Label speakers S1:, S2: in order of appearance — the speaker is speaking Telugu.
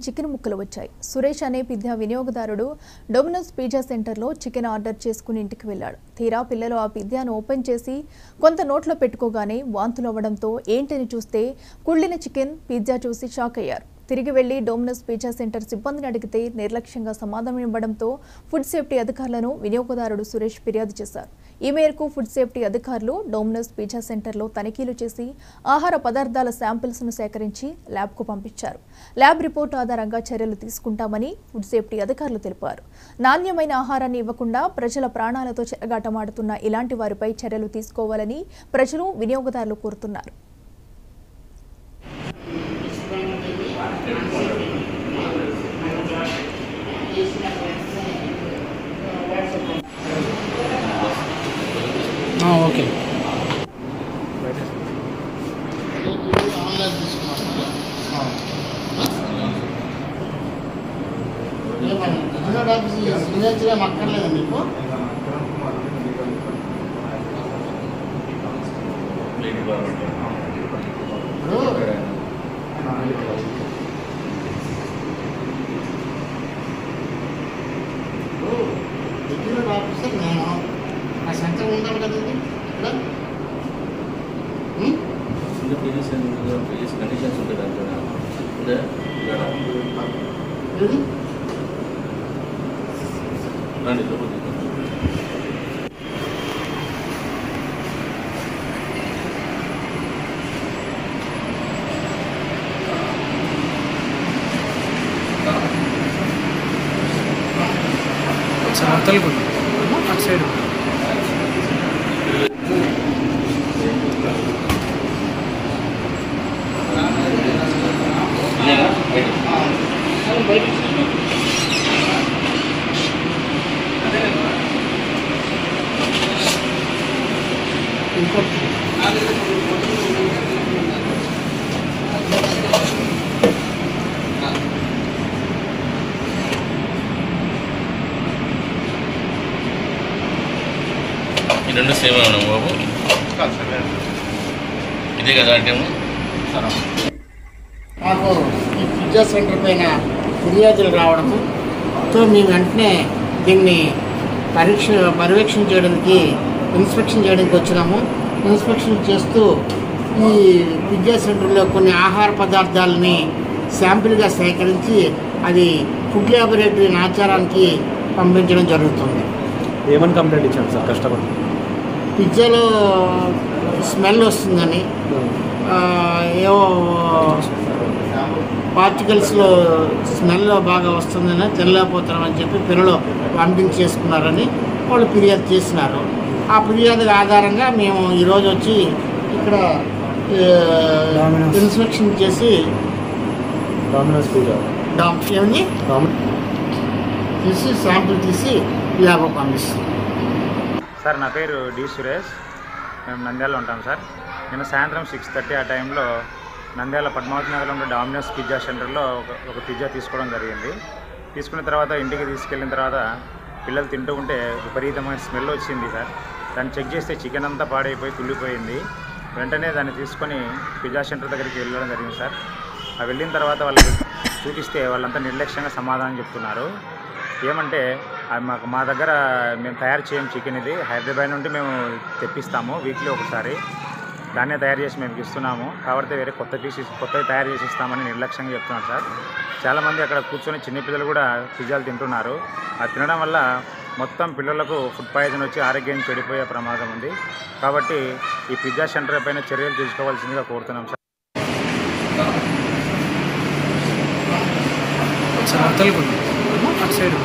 S1: చికెన్ ముక్కలు వచ్చాయి. సురేష్ అనే పిజ్జా వినియోగదారుడు డొమినోస్ పిజ్జా సెంటర్లో చికెన్ ఆర్డర్ చేసుకుని ఇంటికి వెళ్ళాడు. తీరా పిల్లలు ఆ పిజ్జాను ఓపెన్ చేసి కొంత నోట్లో పెట్టుకోగానే వాంతులు అవ్వడంతో ఏంటని చూస్తే కుళ్ళిన చికెన్ పిజ్జా చూసి షాక్ అయ్యారు. తిరిగి వెళ్లి డొమినోస్ పిజ్జా సెంటర్ సిబ్బందిని అడిగితే నిర్లక్ష్యంగా సమాధానం ఇవ్వడంతో ఫుడ్ సేఫ్టీ అధికారులను వినియోగదారుడు సురేష్ ఫిర్యాదు చేశారు. ఈ మేరకు ఫుడ్ సేఫ్టీ అధికారులు డొమినోస్ పిజ్జా సెంటర్లో తనిఖీలు చేసి ఆహార పదార్థాల శాంపిల్స్ను సేకరించి ల్యాబ్కు పంపించారు. ల్యాబ్ రిపోర్టు ఆధారంగా చర్యలు తీసుకుంటామని ఫుడ్ సేఫ్టీ అధికారులు తెలిపారు. నాణ్యమైన ఆహారాన్ని ఇవ్వకుండా ప్రజల ప్రాణాలతో చెలగాటమాడుతున్న ఇలాంటి వారిపై చర్యలు తీసుకోవాలని ప్రజలు వినియోగదారులు కోరుతున్నారు.
S2: ఓకే
S3: అక్కర్లేదా మీకు? రెగ్యులర్ ఆఫీసర్ నేను నా సెంటర్ ఉండాలి కదా
S4: కండిషన్స్ ఉంటుంది రండి
S2: తెలుగు అటు సైడ్
S4: ఈ రెండు సేమ్ ఉన్నాం బాబు, ఇదే కదా అంటే
S3: మాకు ఈ పిజ్జా సెంటర్ పైన ఫిర్యాదులు రావడంతో మేము వెంటనే దీన్ని పర్యవేక్షణ చేయడానికి ఇన్స్పెక్షన్ చేయడానికి వచ్చినాము. ఇన్స్పెక్షన్ చేస్తూ ఈ పిజ్జా సెంటర్లో కొన్ని ఆహార పదార్థాలని శాంపిల్గా సేకరించి అది ఫుడ్ ల్యాబొరేటరీ ఆచారానికి పంపించడం జరుగుతుంది.
S2: ఏమని కంప్లైంట్ ఇచ్చాను సార్ కస్టమర్?
S3: పిజ్జాలో స్మెల్ వస్తుందని, ఏవో పార్టికల్స్లో స్మెల్ బాగా వస్తుందని తినలేకపోతున్నామని చెప్పి పిల్లలు వామిటింగ్ చేసుకున్నారని వాళ్ళు ఫిర్యాదు చేసినారు. ఆ ఫిర్యాదు ఆధారంగా మేము ఈరోజు వచ్చి ఇక్కడ ఇన్స్పెక్షన్ చేసి ఏమని తీసి శాంపుల్ తీసి ల్యాబ్ పంపిస్తాం.
S5: సార్ నా పేరు డి సురేష్, మేము నంద్యాలలో ఉంటాం సార్. నిన్న సాయంత్రం 6:30 ఆ టైంలో నంద్యాల పద్మావతి నగర్లో ఉన్న డామినోస్ పిజ్జా సెంటర్లో ఒక పిజ్జా తీసుకోవడం జరిగింది. తీసుకున్న తర్వాత ఇంటికి తీసుకెళ్ళిన తర్వాత పిల్లలు తింటూ ఉంటే విపరీతమైన స్మెల్ వచ్చింది సార్. దాన్ని చెక్ చేస్తే చికెన్ అంతా పాడైపోయి కుళ్ళిపోయింది. వెంటనే దాన్ని తీసుకొని పిజ్జా సెంటర్ దగ్గరికి వెళ్ళడం జరిగింది సార్. ఆ వెళ్ళిన తర్వాత వాళ్ళకి చూపిస్తే వాళ్ళంతా నిర్లక్ష్యంగా సమాధానం చెప్తున్నారు. ఏమంటే మా దగ్గర మేము తయారు చేయం చికెన్, ఇది హైదరాబాద్ నుండి మేము తెప్పిస్తాము వీక్లీ ఒకసారి, దాన్నే తయారు చేసి మేము ఇస్తున్నాము కాబట్టి వేరే కొత్తవి తయారు చేసి ఇస్తామని నిర్లక్ష్యంగా చెప్తున్నారు సార్. చాలామంది అక్కడ కూర్చొని చిన్నపిల్లలు కూడా పిజ్జాలు తింటున్నారు. అది తినడం వల్ల మొత్తం పిల్లలకు ఫుడ్ పాయిజన్ వచ్చి ఆరోగ్యం చెడిపోయే ప్రమాదం ఉంది. కాబట్టి ఈ పిజ్జా సెంటర్ పైన చర్యలు తీసుకోవాల్సిందిగా కోరుతున్నాం సార్.
S2: తెలుగు అటు సైడ్